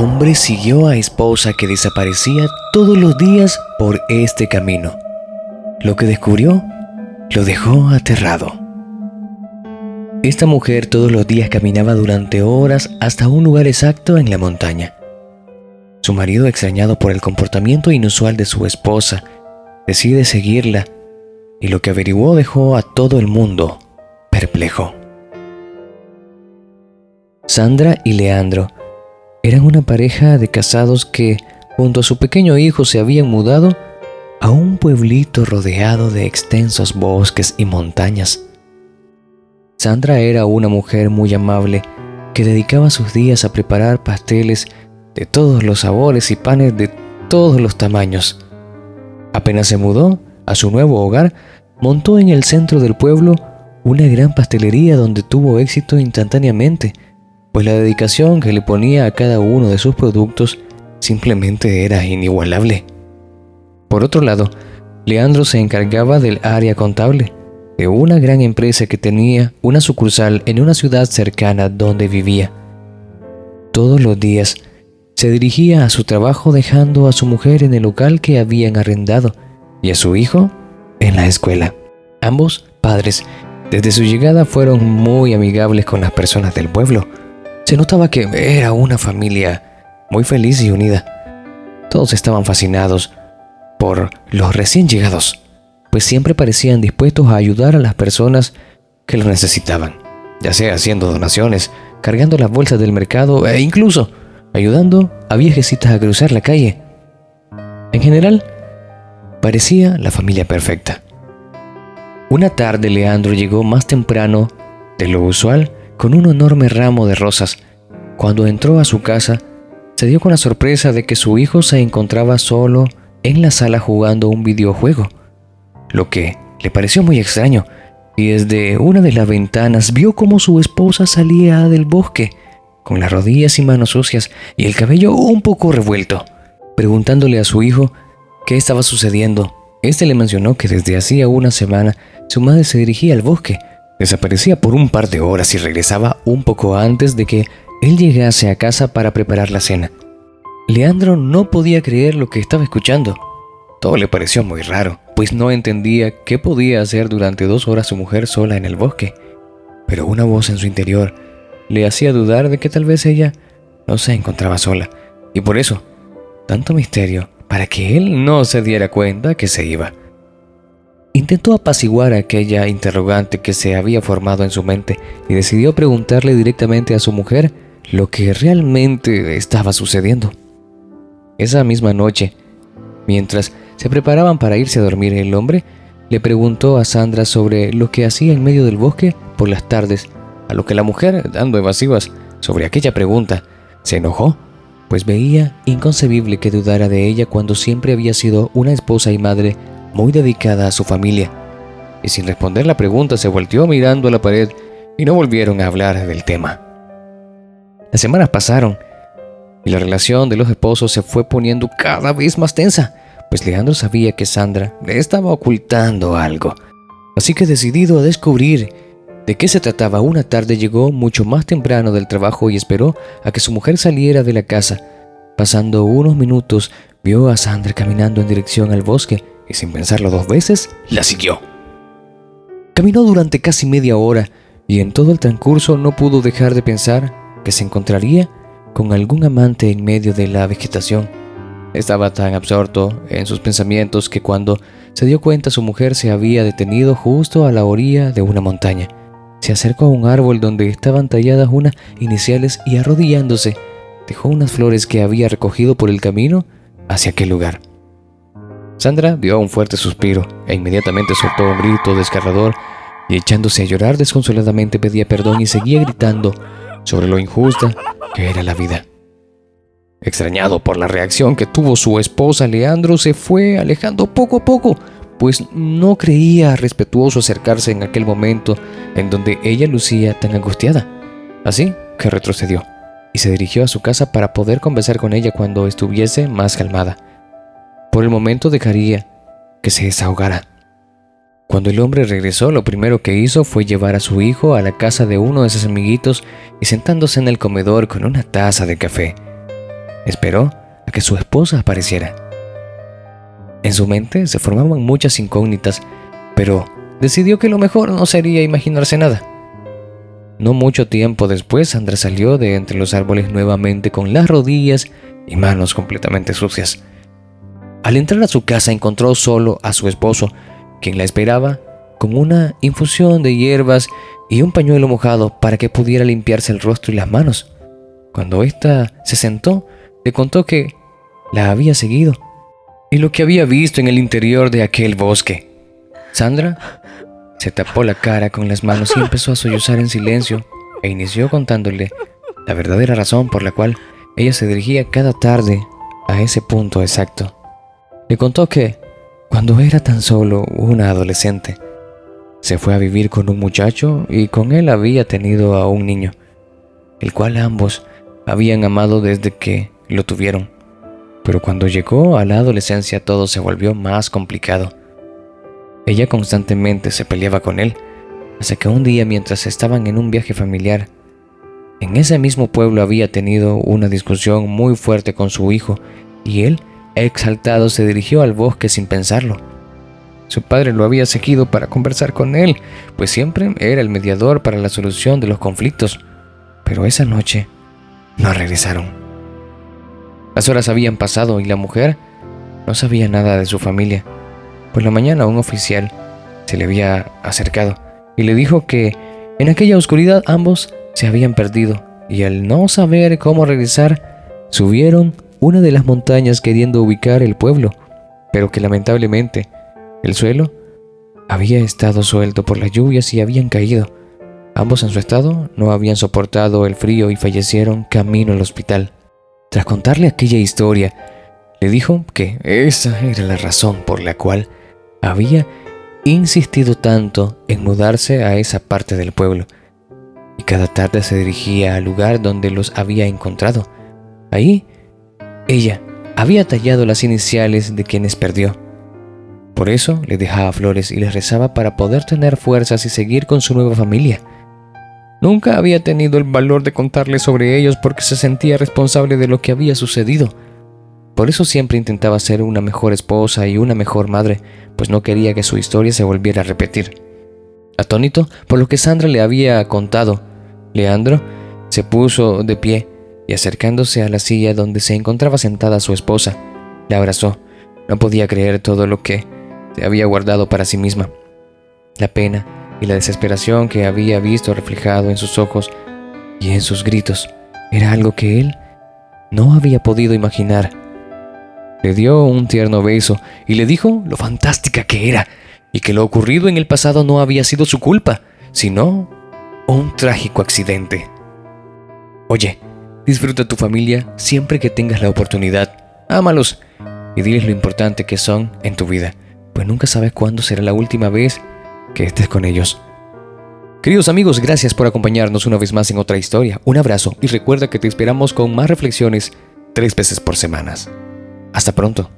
hombre siguió a esposa que desaparecía todos los días por este camino. Lo que descubrió lo dejó aterrado. Esta mujer todos los días caminaba durante horas hasta un lugar exacto en la montaña. Su marido, extrañado por el comportamiento inusual de su esposa, decide seguirla, y lo que averiguó dejó a todo el mundo perplejo. Sandra y Leandro eran una pareja de casados que, junto a su pequeño hijo, se habían mudado a un pueblito rodeado de extensos bosques y montañas. Sandra era una mujer muy amable que dedicaba sus días a preparar pasteles de todos los sabores y panes de todos los tamaños. Apenas se mudó a su nuevo hogar, montó en el centro del pueblo una gran pastelería donde tuvo éxito instantáneamente, pues la dedicación que le ponía a cada uno de sus productos simplemente era inigualable. Por otro lado, Leandro se encargaba del área contable de una gran empresa que tenía una sucursal en una ciudad cercana donde vivía. Todos los días se dirigía a su trabajo dejando a su mujer en el local que habían arrendado y a su hijo en la escuela. Ambos padres, desde su llegada, fueron muy amigables con las personas del pueblo. Se notaba que era una familia muy feliz y unida. Todos estaban fascinados por los recién llegados, pues siempre parecían dispuestos a ayudar a las personas que lo necesitaban, ya sea haciendo donaciones, cargando las bolsas del mercado e incluso ayudando a viejecitas a cruzar la calle. En general, parecía la familia perfecta. Una tarde Leandro llegó más temprano de lo usual con un enorme ramo de rosas. Cuando entró a su casa, se dio con la sorpresa de que su hijo se encontraba solo en la sala jugando un videojuego, lo que le pareció muy extraño, y desde una de las ventanas vio cómo su esposa salía del bosque, con las rodillas y manos sucias y el cabello un poco revuelto. Preguntándole a su hijo qué estaba sucediendo, este le mencionó que desde hacía una semana su madre se dirigía al bosque, desaparecía por un par de horas y regresaba un poco antes de que él llegase a casa para preparar la cena. Leandro no podía creer lo que estaba escuchando. Todo le pareció muy raro, pues no entendía qué podía hacer durante 2 horas su mujer sola en el bosque. Pero una voz en su interior le hacía dudar de que tal vez ella no se encontraba sola, y por eso, tanto misterio para que él no se diera cuenta que se iba. Intentó apaciguar aquella interrogante que se había formado en su mente y decidió preguntarle directamente a su mujer lo que realmente estaba sucediendo. Esa misma noche, mientras se preparaban para irse a dormir, el hombre le preguntó a Sandra sobre lo que hacía en medio del bosque por las tardes, a lo que la mujer, dando evasivas sobre aquella pregunta, se enojó, pues veía inconcebible que dudara de ella cuando siempre había sido una esposa y madre muy dedicada a su familia. Y sin responder la pregunta se volteó mirando a la pared y no volvieron a hablar del tema. Las semanas pasaron y la relación de los esposos se fue poniendo cada vez más tensa, pues Leandro sabía que Sandra le estaba ocultando algo. Así que, decidido a descubrir de qué se trataba, una tarde llegó mucho más temprano del trabajo y esperó a que su mujer saliera de la casa. Pasando unos minutos, vio a Sandra caminando en dirección al bosque y, sin pensarlo 2 veces, la siguió. Caminó durante casi media hora y en todo el transcurso no pudo dejar de pensar que se encontraría con algún amante en medio de la vegetación. Estaba tan absorto en sus pensamientos que cuando se dio cuenta, su mujer se había detenido justo a la orilla de una montaña. Se acercó a un árbol donde estaban talladas unas iniciales y, arrodillándose, dejó unas flores que había recogido por el camino hacia aquel lugar. Sandra dio un fuerte suspiro e inmediatamente soltó un grito desgarrador y, echándose a llorar desconsoladamente, pedía perdón y seguía gritando sobre lo injusta que era la vida. Extrañado por la reacción que tuvo su esposa, Leandro se fue alejando poco a poco, pues no creía respetuoso acercarse en aquel momento en donde ella lucía tan angustiada. Así que retrocedió y se dirigió a su casa para poder conversar con ella cuando estuviese más calmada. Por el momento dejaría que se desahogara. Cuando el hombre regresó, lo primero que hizo fue llevar a su hijo a la casa de uno de sus amiguitos y, sentándose en el comedor con una taza de café, Esperó a que su esposa apareciera. En su mente se formaban muchas incógnitas, pero decidió que lo mejor no sería imaginarse nada. No mucho tiempo después, Sandra salió de entre los árboles nuevamente con las rodillas y manos completamente sucias. Al entrar a su casa encontró solo a su esposo, quien la esperaba con una infusión de hierbas y un pañuelo mojado para que pudiera limpiarse el rostro y las manos. Cuando ésta se sentó, le contó que la había seguido y lo que había visto en el interior de aquel bosque. Sandra se tapó la cara con las manos y empezó a sollozar en silencio e inició contándole la verdadera razón por la cual ella se dirigía cada tarde a ese punto exacto. Le contó que, cuando era tan solo una adolescente, se fue a vivir con un muchacho y con él había tenido a un niño, el cual ambos habían amado desde que lo tuvieron. Pero cuando llegó a la adolescencia todo se volvió más complicado. Ella constantemente se peleaba con él, hasta que un día, mientras estaban en un viaje familiar, en ese mismo pueblo había tenido una discusión muy fuerte con su hijo y él, exaltado, se dirigió al bosque sin pensarlo. Su padre lo había seguido para conversar con él, pues siempre era el mediador para la solución de los conflictos. Pero esa noche no regresaron. Las horas habían pasado y la mujer no sabía nada de su familia. Por la mañana un oficial se le había acercado y le dijo que en aquella oscuridad ambos se habían perdido y al no saber cómo regresar, subieron una de las montañas queriendo ubicar el pueblo, pero que lamentablemente el suelo había estado suelto por las lluvias y habían caído. Ambos en su estado no habían soportado el frío y fallecieron camino al hospital. Tras contarle aquella historia, le dijo que esa era la razón por la cual había insistido tanto en mudarse a esa parte del pueblo, y cada tarde se dirigía al lugar donde los había encontrado. Ahí, ella había tallado las iniciales de quienes perdió. Por eso le dejaba flores y les rezaba para poder tener fuerzas y seguir con su nueva familia. Nunca había tenido el valor de contarles sobre ellos porque se sentía responsable de lo que había sucedido. Por eso siempre intentaba ser una mejor esposa y una mejor madre, pues no quería que su historia se volviera a repetir. Atónito por lo que Sandra le había contado, Leandro se puso de pie y, acercándose a la silla donde se encontraba sentada su esposa, la abrazó. No podía creer todo lo que se había guardado para sí misma. La pena y la desesperación que había visto reflejado en sus ojos y en sus gritos era algo que él no había podido imaginar. Le dio un tierno beso y le dijo lo fantástica que era y que lo ocurrido en el pasado no había sido su culpa, sino un trágico accidente. Oye, disfruta tu familia siempre que tengas la oportunidad. Ámalos y diles lo importante que son en tu vida, pues nunca sabes cuándo será la última vez que estés con ellos. Queridos amigos, gracias por acompañarnos una vez más en otra historia. Un abrazo y recuerda que te esperamos con más reflexiones 3 veces por semana. Hasta pronto.